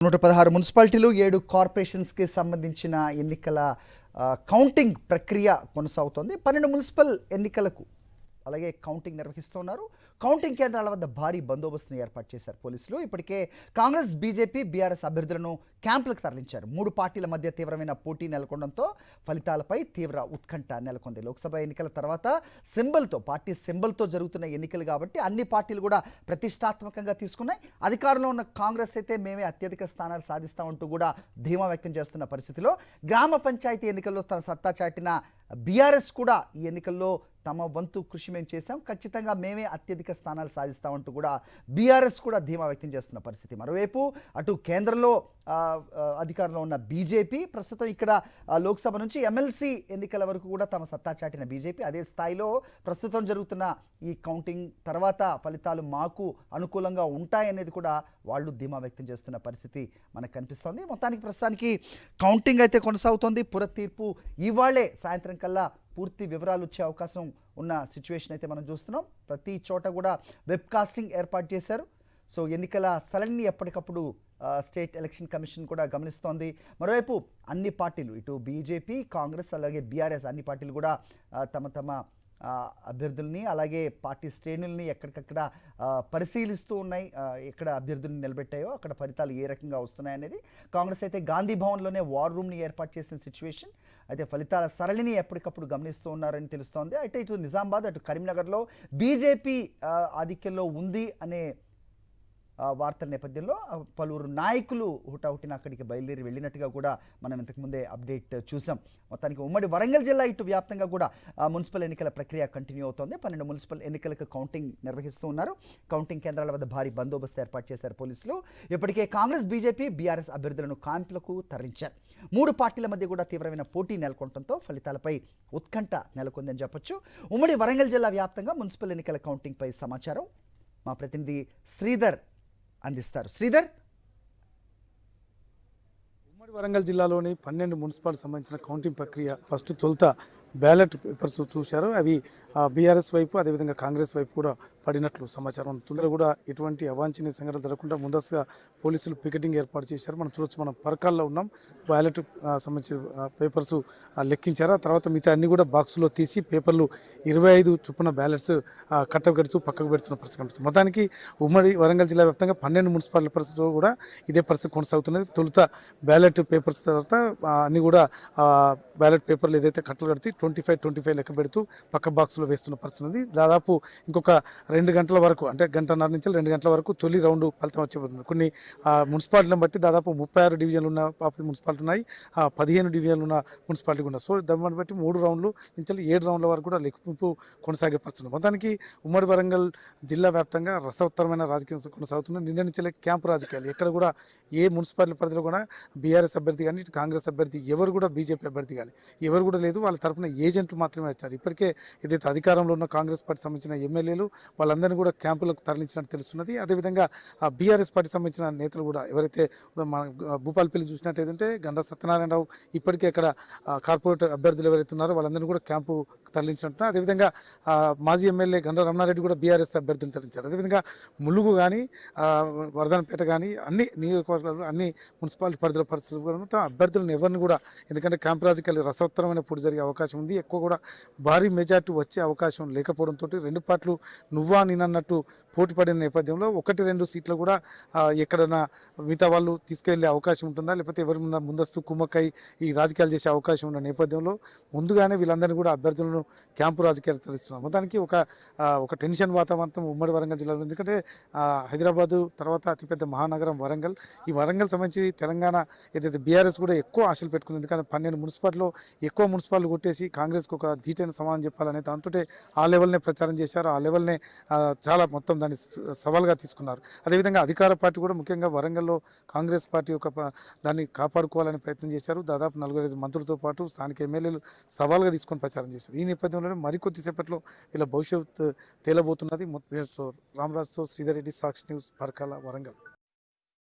116 మున్సిపాలిటీలు 7 కార్పొరేషన్స్కి సంబంధించిన ఎన్నికల కౌంటింగ్ ప్రక్రియ కొనసాగుతోంది. 12 మున్సిపల్ ఎన్నికలకు అలాగే కౌంటింగ్ నిర్వహిస్తున్నారు. కౌంటింగ్ కేంద్రాల వద్ద భారీ బందోబస్తును ఏర్పాటు చేశారు పోలీసులు. ఇప్పటికే కాంగ్రెస్, బీజేపీ, బీఆర్ఎస్ అభ్యర్థులను క్యాంపులకు తరలించారు. 3 పార్టీల మధ్య తీవ్రమైన పోటీ నెలకొనడంతో ఫలితాలపై తీవ్ర ఉత్కంఠ నెలకొంది. లోక్సభ ఎన్నికల తర్వాత పార్టీ సింబల్తో జరుగుతున్న ఎన్నికలు కాబట్టి అన్ని పార్టీలు కూడా ప్రతిష్టాత్మకంగా తీసుకున్నాయి. అధికారంలో ఉన్న కాంగ్రెస్ అయితే మేమే అత్యధిక స్థానాలు సాధిస్తామంటూ కూడా ధీమా వ్యక్తం చేస్తున్న పరిస్థితిలో గ్రామ పంచాయతీ ఎన్నికల్లో తన సత్తా చాటిన బీఆర్ఎస్ కూడా ఈ ఎన్నికల్లో తమ వంతు కృషి మేము చేశాం, ఖచ్చితంగా మేమే అత్యధిక స్థానాలు సాధిస్తామంటూ కూడా బీఆర్ఎస్ కూడా ధీమా వ్యక్తం చేస్తున్న పరిస్థితి. మరోవైపు అటు కేంద్రంలో అధికారంలో ఉన్న బీజేపీ, ప్రస్తుతం ఇక్కడ లోక్సభ నుంచి ఎమ్మెల్సీ ఎన్నికల వరకు కూడా తమ సత్తా చాటిన బీజేపీ అదే స్థాయిలో ప్రస్తుతం జరుగుతున్న ఈ కౌంటింగ్ తర్వాత ఫలితాలు మాకు అనుకూలంగా ఉంటాయనేది కూడా వాళ్ళు ధీమా వ్యక్తం చేస్తున్న పరిస్థితి మనకు కనిపిస్తోంది. మొత్తానికి ప్రస్తుతానికి కౌంటింగ్ అయితే కొనసాగుతోంది. పుర తీర్పు ఇవాళే సాయంత్రం కల్లా పూర్తి వివరాలు వచ్చే అవకాశం ఉన్న సిచ్యువేషన్ అయితే మనం చూస్తున్నాం. ప్రతి చోట కూడా వెబ్ కాస్టింగ్ ఏర్పాటు చేశారు. సో ఎన్నికల సరళిని ఎప్పటికప్పుడు స్టేట్ ఎలక్షన్ కమిషన్ కూడా గమనిస్తోంది. మరోవైపు అన్ని పార్టీలు ఇటు బీజేపీ, కాంగ్రెస్ అలాగే బీఆర్ఎస్ అన్ని పార్టీలు కూడా తమ అభ్యర్థుల్ని అలాగే పార్టీ శ్రేణుల్ని ఎక్కడికక్కడ పరిశీలిస్తూ ఉన్నాయి. ఎక్కడ అభ్యర్థుల్ని నిలబెట్టాయో అక్కడ ఫలితాలు ఏ రకంగా వస్తున్నాయనేది. కాంగ్రెస్ అయితే గాంధీ భవన్లోనే వార్ రూమ్ని ఏర్పాటు చేసిన సిచ్యువేషన్. అయితే ఫలితాల సరళిని ఎప్పటికప్పుడు గమనిస్తూ ఉన్నారని తెలుస్తోంది. అయితే ఇటు నిజామాబాద్ అటు కరీంనగర్లో బీజేపీ ఆధిక్యంలో ఉంది అనే వార్తల నేపథ్యంలో పలువురు నాయకులు హుటాహుటిన అక్కడికి బయలుదేరి వెళ్ళినట్టుగా కూడా మనం ఇంతకుముందే అప్డేట్ చూసాం. మొత్తానికి ఉమ్మడి వరంగల్ జిల్లా ఇటు వ్యాప్తంగా కూడా మున్సిపల్ ఎన్నికల ప్రక్రియ కంటిన్యూ అవుతోంది. 12 మున్సిపల్ ఎన్నికలకు కౌంటింగ్ నిర్వహిస్తూ ఉన్నారు. కౌంటింగ్ కేంద్రాల వద్ద భారీ బందోబస్తు ఏర్పాటు చేశారు పోలీసులు. ఇప్పటికే కాంగ్రెస్, బీజేపీ, బీఆర్ఎస్ అభ్యర్థులను క్యాంపులకు తరలించారు. 3 పార్టీల మధ్య కూడా తీవ్రమైన పోటీ నెలకొనడంతో ఫలితాలపై ఉత్కంఠ నెలకొందని చెప్పొచ్చు. ఉమ్మడి వరంగల్ జిల్లా వ్యాప్తంగా మున్సిపల్ ఎన్నికల కౌంటింగ్పై సమాచారం మా ప్రతినిధి శ్రీధర్ అందిస్తారు. శ్రీధర్, ఉమ్మడి వరంగల్ జిల్లాలోని 12 మున్సిపాలిటీ సంబంధించిన కౌంటింగ్ ప్రక్రియ ఫస్ట్ తొలుత బ్యాలెట్ పేపర్స్ చూశారు. అవి బీఆర్ఎస్ వైపు అదేవిధంగా కాంగ్రెస్ వైపు కూడా పడినట్లు సమాచారం. తొందర కూడా ఎటువంటి అవాంఛనీయ సంఘటన జరగకుండా ముందస్తుగా పోలీసులు పికెటింగ్ ఏర్పాటు చేశారు. మనం చూడొచ్చు, మనం పరకాల్లో ఉన్నాం. బ్యాలెట్ సంబంధించిన పేపర్స్ లెక్కించారు. ఆ తర్వాత మిగతా అన్ని కూడా బాక్సులో తీసి పేపర్లు 25 చొప్పున బ్యాలెట్స్ కట్టగడుతూ పక్కకు పెడుతున్న పరిస్థితి కనిపిస్తుంది. మొత్తానికి ఉమ్మడి వరంగల్ జిల్లా వ్యాప్తంగా 12 మున్సిపాలిటీ పరిస్థితుల్లో కూడా ఇదే పరిస్థితి కొనసాగుతున్నది. తొలుత బ్యాలెట్ పేపర్స్ తర్వాత అన్ని కూడా బ్యాలెట్ పేపర్లు ఏదైతే కట్టలు కడితే 25 లెక్క పెడుతూ పక్క బాక్స్లో వేస్తున్న పరిస్థితి ఉంది. దాదాపు ఇంకొక 2 గంటల వరకు, అంటే గంటన్నర నుంచి 2 గంటల వరకు తొలి రౌండ్ ఫలితం వచ్చేపోతుంది. కొన్ని మున్సిపాలిటీలను బట్టి దాదాపు 36 డివిజన్లు ఉన్న మున్సిపాలిటీ ఉన్నాయి, 15 డివిజన్లు ఉన్న మున్సిపాలిటీ ఉన్నాయి. సో దాన్ని బట్టి 3 రౌండ్లు నుంచి 7 రౌండ్ల వరకు కూడా లెక్కింపు కొనసాగే పరిస్థితి. మొత్తానికి ఉమ్మడి వరంగల్ జిల్లా వ్యాప్తంగా రసవత్తరమైన రాజకీయం కొనసాగుతుంది. నిన్న నుంచి క్యాంపు రాజకీయాలు. ఎక్కడ కూడా ఏ మున్సిపాలిటీ పరిధిలో కూడా బీఆర్ఎస్ అభ్యర్థి కానీ కాంగ్రెస్ అభ్యర్థి ఎవరు కూడా బీజేపీ అభ్యర్థి కానీ ఎవరు కూడా లేదు. వాళ్ళ తరఫున ఏజెంట్లు మాత్రమే వచ్చారు. ఇప్పటికే ఏదైతే అధికారంలో ఉన్న కాంగ్రెస్ పార్టీ సంబంధించిన ఎమ్మెల్యేలు వాళ్ళందరినీ కూడా క్యాంపులకు తరలించినట్టు తెలుస్తున్నది. అదేవిధంగా బీఆర్ఎస్ పార్టీ సంబంధించిన నేతలు కూడా ఎవరైతే మన భూపాలపల్లి చూసినట్టయితే గండ్ర సత్యనారాయణరావు ఇప్పటికే అక్కడ కార్పొరేటర్ అభ్యర్థులు ఎవరైతే ఉన్నారో వాళ్ళందరినీ కూడా క్యాంపు తరలించినట్టు. అదేవిధంగా మాజీ ఎమ్మెల్యే గండ్ర రమణారెడ్డి కూడా బీఆర్ఎస్ అభ్యర్థులను తరలించారు. అదేవిధంగా ములుగు కానీ వర్ధనపేట కానీ అన్ని నియోజకవర్గాలు అన్ని మున్సిపాలిటీ పరిధిలో పరిస్థితులు కూడా అభ్యర్థులను ఎవరిని కూడా, ఎందుకంటే క్యాంపు రాజకీయాలు రసవత్తరమైన పోటీ జరిగే అవకాశం ఉంది. ఎక్కువ కూడా భారీ మెజార్టీ వచ్చే అవకాశం లేకపోవడంతో 2 పార్టీలు నువ్వా నేనన్నట్టు పోటీ పడిన నేపథ్యంలో 1-2 సీట్లు కూడా ఎక్కడైనా మిగతా వాళ్ళు తీసుకెళ్లే అవకాశం ఉంటుందా, లేకపోతే ఎవరి ముందస్తు కుమ్మక్కై ఈ రాజకీయాలు చేసే అవకాశం ఉన్న నేపథ్యంలో ముందుగానే వీళ్ళందరినీ కూడా అభ్యర్థులను క్యాంపు రాజకీయాలు తరలిస్తున్నారు. మొత్తానికి ఒక టెన్షన్ వాతావరణం ఉమ్మడి వరంగల్ జిల్లాలో. ఎందుకంటే హైదరాబాదు తర్వాత అతిపెద్ద మహానగరం వరంగల్. ఈ వరంగల్ సంబంధించి తెలంగాణ ఏదైతే బీఆర్ఎస్ కూడా ఎక్కువ ఆశలు పెట్టుకుంది. ఎందుకంటే 12 మున్సిపాలిటీలో ఎక్కువ మున్సిపాలిటీ కొట్టేసి కాంగ్రెస్కి ఒక ధీటైన సమాధానం చెప్పాలనే దాంతో ఆ లెవెల్నే ప్రచారం చేశారు. ఆ లెవెల్నే చాలా మొత్తం దాన్ని సవాల్గా తీసుకున్నారు. అదేవిధంగా అధికార పార్టీ కూడా ముఖ్యంగా వరంగల్లో కాంగ్రెస్ పార్టీ దాన్ని కాపాడుకోవాలని ప్రయత్నం చేశారు. దాదాపు 45 మంత్రులతో పాటు స్థానిక ఎమ్మెల్యేలు సవాల్గా తీసుకొని ప్రచారం చేశారు. ఈ నేపథ్యంలోనే మరికొద్దిసేపట్లో ఇలా భవిష్యత్తు తేలబోతున్నది. రామరాజుతో శ్రీధర్ రెడ్డి, సాక్షి న్యూస్, పరకాల, వరంగల్.